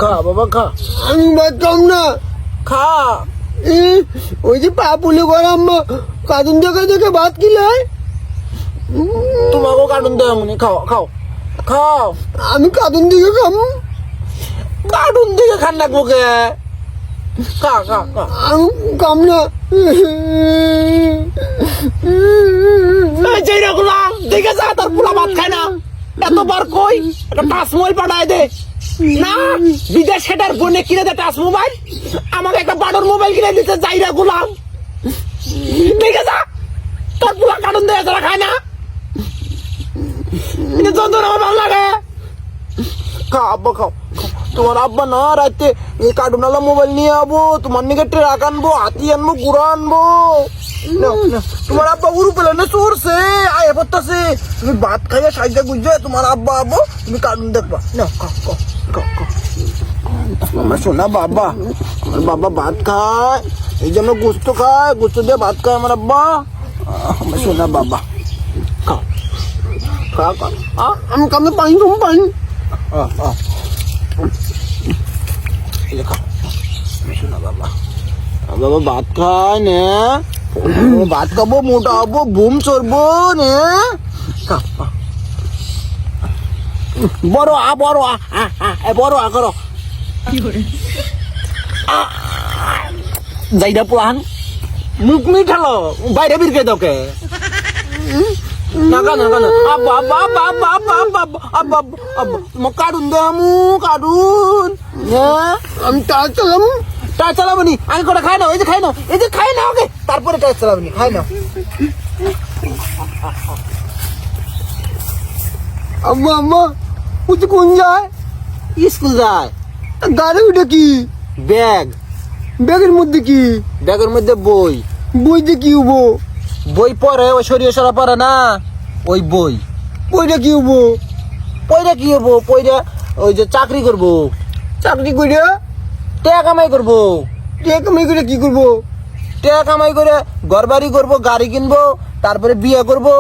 খা বাবা খা। আমি ভাত খাম না। খা। ওই যে পাপুলে করে আম্মা কার্টুন দেখে দেখে ভাত খিলায়। তোমাকেও কার্টুন দেয় মনে, খাও খাও খাও। আমি কার্টুন দিকে খাম। কার্টুন দিকে খান না বোকে। খা খা খা। আমি খাম না। চাইরা গুলাম দেখে যা, তোর পোলা ভাত খায় না। এতবার কই একটা টাচ মোবাইল পাঠায় দে না, বিদেশ সেটার বোনে কিনে দে টাচ মোবাইল, আমাকে একটা বাটর মোবাইল কিনে দিতে যাইরা গুলাম। দেখে যা, তোর পোলা কার্টুন দেয় যারা খায় না। এটা যন্ত্রণা আমার ভালো লাগে। খা আব্বা খাও। তোমার আব্বা না রাতে এই কার্টুন আলা মোবাইল নিয়ে আবো, তোমার নিকে ট্রাক আনবো, হাতি আনবো, গুড়া আনবো। তোমার আব্বা উরু পেলে না চড়ছে আয় পড়তেছে। তুমি ভাত খাইয়া সাইজা গুজে তোমার আব্বা আবো, তুমি কার্টুন দেখবা না। খাও খাও খাও খাও। আমার শোনা বাবা, আমার বাবা ভাত খায়, এই যে আমরা গোস্ত খায়, গোস্ত দিয়ে ভাত খায় আমার আব্বা। আমার শোনা বাবা খাও খাও খাও। আমি খাম না, পানি খাম পানি। বাবা ভাত খায় নে, ভাত খাবো, মোটা হবো, বুম চড়বো নে। বড় আ বড় আ বড় আ করো যাইডা পুরান মুখ মিঠালো বাইরে বিরকে দকে না কান কান আব্বা আব্বা আব্বা আব্বা আব্বা আব্বা আব্বা আব্বা মো কাটুন দামু কাটুন আমি টাচ চালাম। টাচ চালাবনি আমি করে খাই না, এই যে খাই না, এই যে খাই না ওকে, তারপরে টাচ চালাবনি, খাই না। আম্মা আম্মা উঠে কোন যায়? স্কুল যায়। গাড়ি উঠে কি? ব্যাগ। ব্যাগের মধ্যে কি? ব্যাগের মধ্যে বই। বইতে কি হবো? বই পড়ে, ওই সরিয়ে সরা পড়ে না, ওই বই। বইটা কি হবো? পয়রা কি হবো? পয়রা ওই যে চাকরি করবো। চাকরি করে টাকা কামাই করবো। টাকা কামাই করে কি করবো? টাকা কামাই করে ঘর বাড়ি করবো, গাড়ি কিনবো, তারপরে বিয়ে করবো।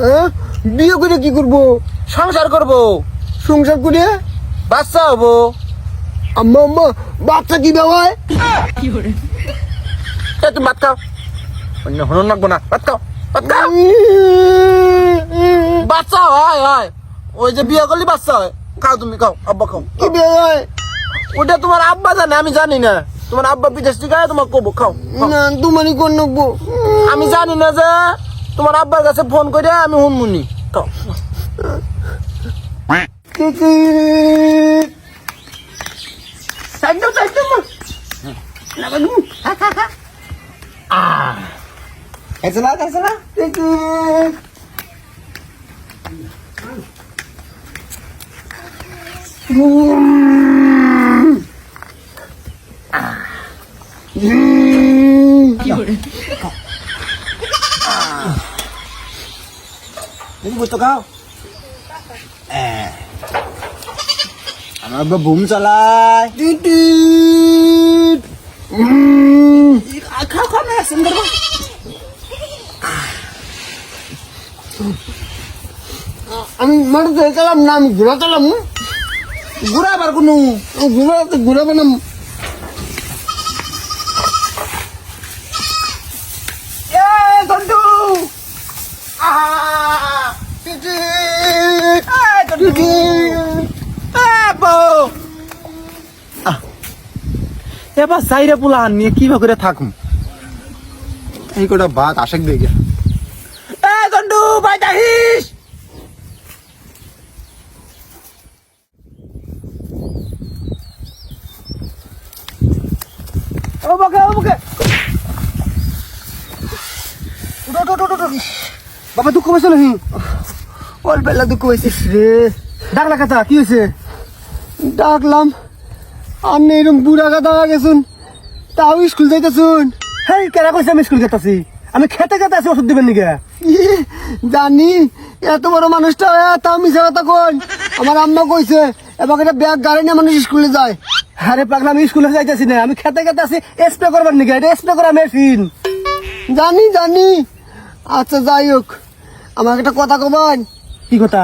হ্যাঁ, বিয়ে করে কি করবো? সংসার করবো, সংসার করে বাচ্চা হবো। আম্মা আম্মা বাচ্চা কি দেওয়ায়? তুমি ভাত খাও, অন্য হনুন লাগবো না, ভাত খাও ভাত খাও। বাচ্চা হয় হয়, ওই যে বিয়ে করলি বাচ্চা হয়। খাও তুমি খাও, আব্বা খাও। কি দেওয়ায়? ওটা তোমার আব্বা জানে, আমি জানি না। তোমার আব্বা বিদেশ থেকে আয়, তোমার কবো খাও। না তোমারই কোন নকবো। আমি জানি না যে তোমার আব্বার কাছে ফোন করে আমি হুনমুনি খাও। তো খাও। আমার বুম চালায়। খাও খাও না, সুন্দর। আমি মাঠে চালাম না, আমি ঘোড়া চালাম। ঘুরা আবার কোনো ঘোড়া বানাম। এবার সাইরা পোলা নিয়ে কিভাবে করে থাকুম। এই কটা ভাত আশেক দেখে জন্টু ভাই দাহিস। বাবা দুঃখ পেয়েছো নাকি? অল্প বেলা দুঃখ হয়েছিস রে। ডাকলা কথা কি হয়েছে? ডাকলাম আর এরকম বুড়া গাদা গেছুন, তাও স্কুল যাইতেছুন। হেই কেনা কইছে আমি স্কুল যেতেছি? আমি খেতে খেতে আছি, ওষুধ দিবেন নিকে? জানি এত বড় মানুষটা তাও মিশা কথা কই। আমার আম্মা কইছে এবার একটা ব্যাগ গাড়ি নিয়ে মানুষ স্কুলে যায়। আরে পাগলা, আমি স্কুলে যাইতেছি না, আমি খেতে খেতে আছি। স্প্রে করবার নিকে? এটা স্প্রে করা মেশিন। জানি জানি। আচ্ছা যাই হোক, আমাকে একটা কথা কবেন। কি কথা?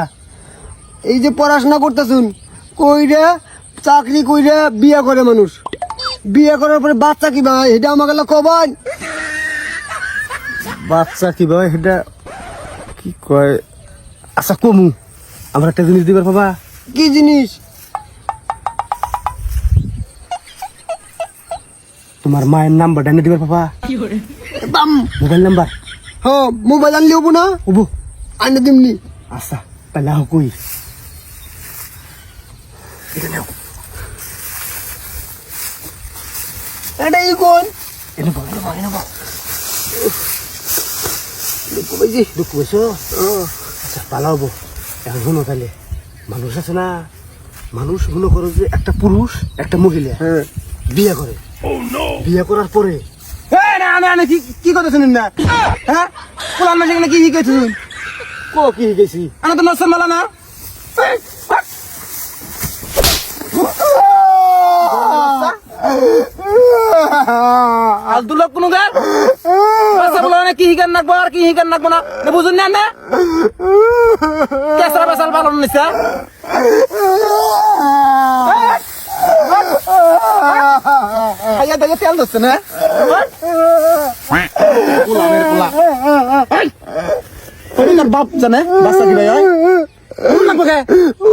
এই যে পড়াশোনা করতেছুন, কইরে চাকরি কইরে বিয়ে করে মানুষ, বিয়ে করার পরে বাচ্চা কি ভাই এটা আমাকে কবান। বাচ্চা কি ভাই সেটা কি কয়? আচ্ছা কমু, আমরা একটা জিনিস দিবার বাবা। কি জিনিস? তোমার মায়ের নাম্বারটা এনে দিবার বাবা, বাম মোবাইল নাম্বার। হ্যাঁ মোবাইল আনলে হবো না? ওবো। আনে দিমনি। আচ্ছা তাহলে আহ কই এটাই কোন এনে বল এনে বল এনে বল। দুঃখ পাইছি। দুঃখ পেয়েছো? আচ্ছা পালা হবো। এখন শুনো তাহলে, মানুষ আছে না, মানুষ মনে করো যে একটা পুরুষ একটা মহিলা হ্যাঁ বিয়ে করে, বিয়ে করার পরে কি কথা শুনুন না? হ্যাঁ কোরআন মাসে কি শিখেছি? কি গেছি আমি তো নসর মালা না। আলদুল্লাহ কোন গান বলো না, কি হিকার নাকবো আর কি হিকার নাকবো না, বুঝুন না না কেসরা বেসাল ভালো নিছা। খাইয়া দেখে তেল ধরছে না বাপ জানে বাচ্চা কি ভাই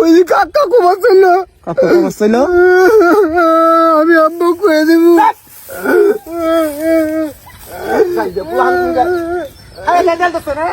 ওই যে কাকা কুমার ছিল, আমি আব্বু কয়ে দেবো। খাইয়া তেল ধরছে না।